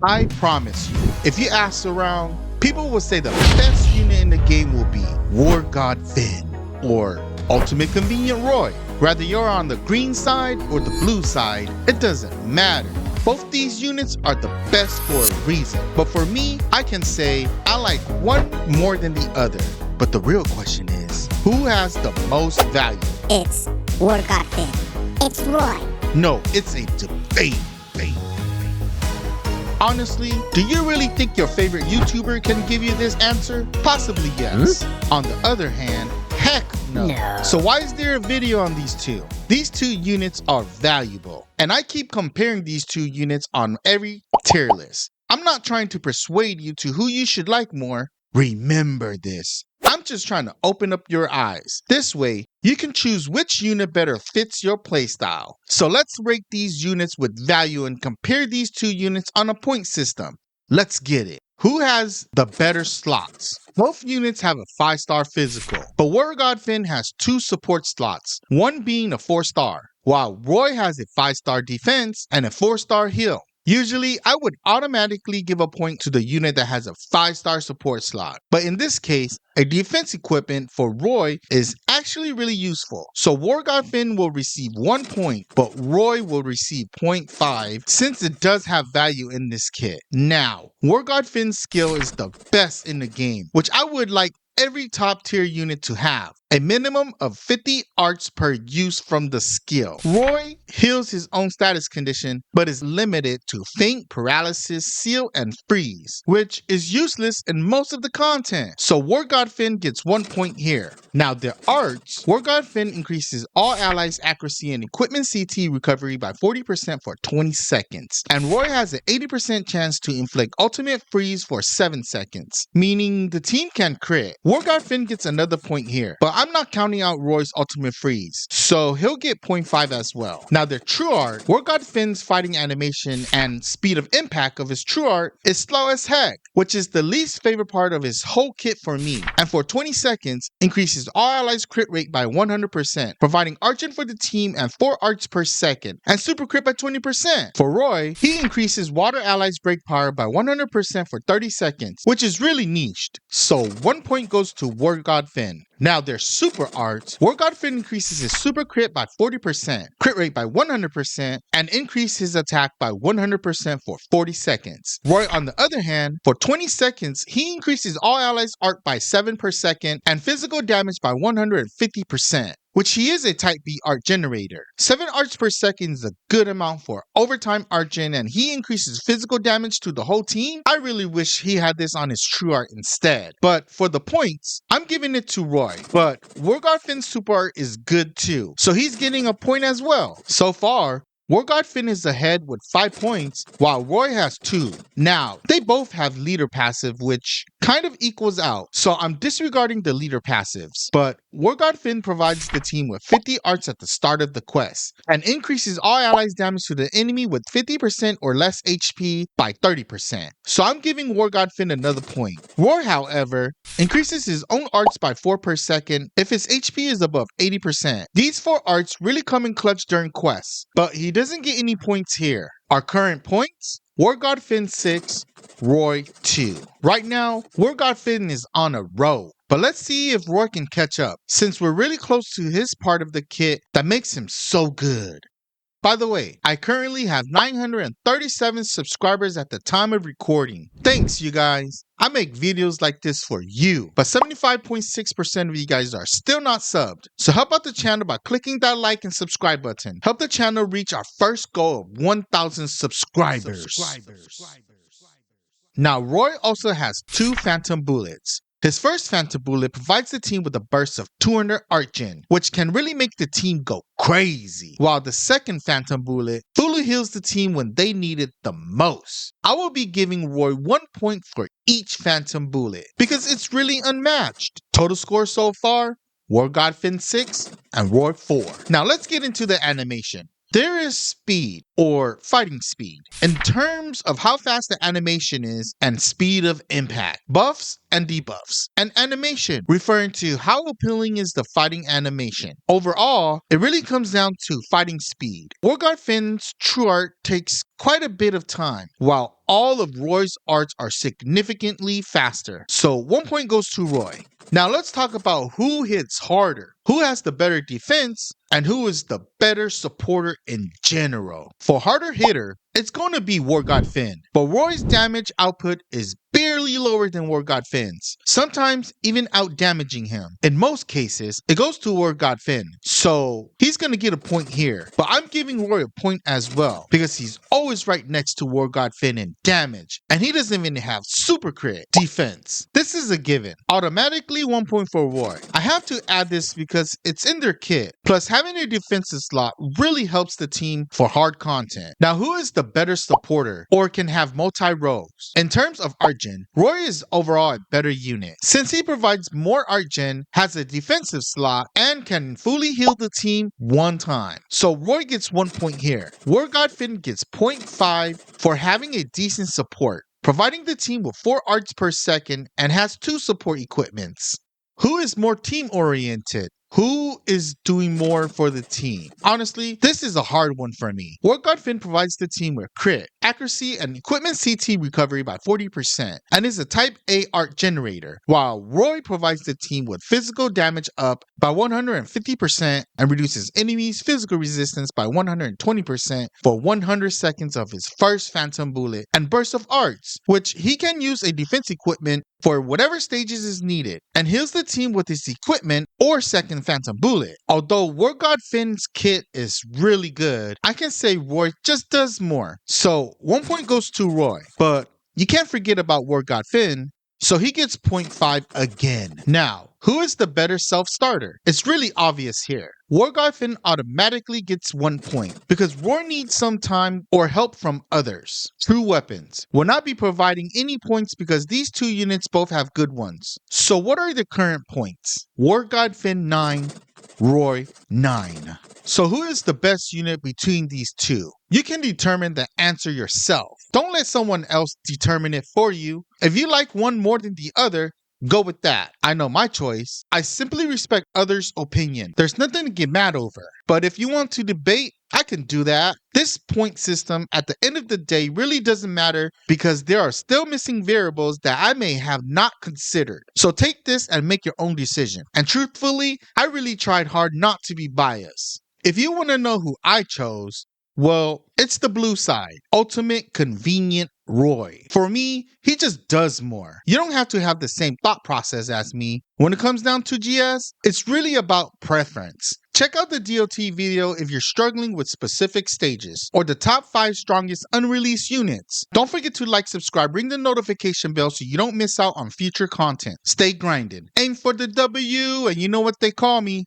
I promise you, if you ask around, people will say the best unit in the game will be War God Fen or Ultimate Convenient Roy. Whether you're on the green side or the blue side, it doesn't matter. Both these units are the best for a reason. But for me, I can say I like one more than the other. But the real question is, who has the most value? It's War God Fen. It's Roy. No, it's a debate. Honestly, do you really think your favorite YouTuber can give you this answer? Possibly yes. On the other hand, heck no. So why is there a video on these two? These two units are valuable, and I keep comparing these two units on every tier list. I'm not trying to persuade you to who you should like more. Remember this. I'm just trying to open up your eyes. This way, you can choose which unit better fits your playstyle. So let's rate these units with value and compare these two units on a point system. Let's get it. Who has the better slots? Both units have a 5-star physical, but War God Fen has 2 support slots, one being a 4-star, while Roy has a 5-star defense and a 4-star heal. Usually, I would automatically give a point to the unit that has a 5-star support slot. But in this case, a defense equipment for Roy is actually really useful. So War God Fen will receive 1 point, but Roy will receive 0.5 since it does have value in this kit. Now, War God Fen's skill is the best in the game, which I would like every top tier unit to have. A minimum of 50 arts per use from the skill. Roy heals his own status condition, but is limited to faint, paralysis, seal, and freeze, which is useless in most of the content. So War God Fen gets 1 point here. Now their arts, War God Fen increases all allies' accuracy and equipment CT recovery by 40% for 20 seconds. And Roy has an 80% chance to inflict ultimate freeze for 7 seconds, meaning the team can crit. War God Fen gets another point here, but I'm not counting out Roy's ultimate freeze, so he'll get 0.5 as well. Now their true art, War God Fen's fighting animation and speed of impact of his true art is slow as heck, which is the least favorite part of his whole kit for me, and for 20 seconds increases all allies crit rate by 100%, providing arching for the team and 4 arcs per second, and super crit by 20%. For Roy, he increases water allies break power by 100% for 30 seconds, which is really niched, so 1 point goes to War God Fen. Now their super arts, War God Fen increases his super crit by 40%, crit rate by 100%, and increases his attack by 100% for 40 seconds. Roy, on the other hand, for 20 seconds, he increases all allies art by 7 per second and physical damage by 150%. Which he is a type B art generator. 7 arts per second is a good amount for overtime art gen, and he increases physical damage to the whole team. I really wish he had this on his true art instead. But for the points, I'm giving it to Roy. But War God Fen's super art is good too, so he's getting a point as well. So far, War God Fen is ahead with 5 points, while Roy has 2. Now, they both have leader passive, which kind of equals out, so I'm disregarding the leader passives. But War God Fen provides the team with 50 arts at the start of the quest, and increases all allies damage to the enemy with 50% or less HP by 30%. So I'm giving War God Fen another point. Roy, however, increases his own arts by 4 per second if his HP is above 80%. These 4 arts really come in clutch during quests, but he doesn't get any points here. Our current points? War God Fen 6, Roy 2. Right now, War God Fen is on a roll. But let's see if Roy can catch up, since we're really close to his part of the kit that makes him so good. By the way, I currently have 937 subscribers at the time of recording. Thanks, you guys. I make videos like this for you, but 75.6% of you guys are still not subbed. So help out the channel by clicking that like and subscribe button. Help the channel reach our first goal of 1,000 subscribers. Now, Roy also has 2 Phantom Bullets. His first Phantom Bullet provides the team with a burst of 200 art gen, which can really make the team go crazy. While the second Phantom Bullet fully heals the team when they need it the most. I will be giving Roy 1 point for each Phantom Bullet, because it's really unmatched. Total score so far, War God Fen 6 and Roy 4. Now let's get into the animation. There is speed, or fighting speed, in terms of how fast the animation is and speed of impact, buffs and debuffs, and animation, referring to how appealing is the fighting animation. Overall, it really comes down to fighting speed. War God Fen's true art takes quite a bit of time, while all of Roy's arts are significantly faster. So 1 point goes to Roy. Now let's talk about who hits harder, who has the better defense, and who is the better supporter in general. For harder hitter, it's going to be War God Fen, but Roy's damage output is barely lower than War God Fen's, sometimes even out damaging him. In most cases, it goes to War God Fen, so he's going to get a point here, but I'm giving Roy a point as well because he's always right next to War God Fen in damage, and he doesn't even have super crit defense. This is a given. Automatically 1 point for Roy. I have to add this because it's in their kit, plus having a defensive slot really helps the team for hard content. Now, who is the better supporter or can have multi-roles? In terms of art gen, Roy is overall a better unit since he provides more art gen, has a defensive slot, and can fully heal the team one time. So Roy gets 1 point here. War God Fen gets 0.5 for having a decent support, providing the team with 4 arts per second and has 2 support equipments. Who is more team oriented? Who is doing more for the team? Honestly, this is a hard one for me. War God Fen provides the team with crit, accuracy, and equipment CT recovery by 40%, and is a type A art generator, while Roy provides the team with physical damage up by 150% and reduces enemies' physical resistance by 120% for 100 seconds of his first phantom bullet and burst of arts, which he can use a defense equipment for whatever stages is needed, and heals the team with his equipment or second phantom bullet. Although War God Fen's kit is really good, I can say Roy just does more. So 1 point goes to Roy, but you can't forget about War God Fen, so he gets 0.5 again. Now, who is the better self-starter? It's really obvious here. War God Fen automatically gets 1 point because Roy needs some time or help from others. True weapons will not be providing any points because these two units both have good ones. So what are the current points? War God Fen 9, Roy 9. So who is the best unit between these two? You can determine the answer yourself. Don't let someone else determine it for you. If you like one more than the other, go with that. I know my choice. I simply respect others' opinion. There's nothing to get mad over. But if you want to debate, I can do that. This point system at the end of the day really doesn't matter because there are still missing variables that I may have not considered. So take this and make your own decision. And truthfully, I really tried hard not to be biased. If you want to know who I chose, well, it's the blue side. Ultimate Convenient Roy. For me, he just does more. You don't have to have the same thought process as me. When it comes down to GS, it's really about preference. Check out the DOT video if you're struggling with specific stages, or the top 5 strongest unreleased units. Don't forget to like, subscribe, ring the notification bell so you don't miss out on future content. Stay grinding. Aim for the W, and you know what they call me.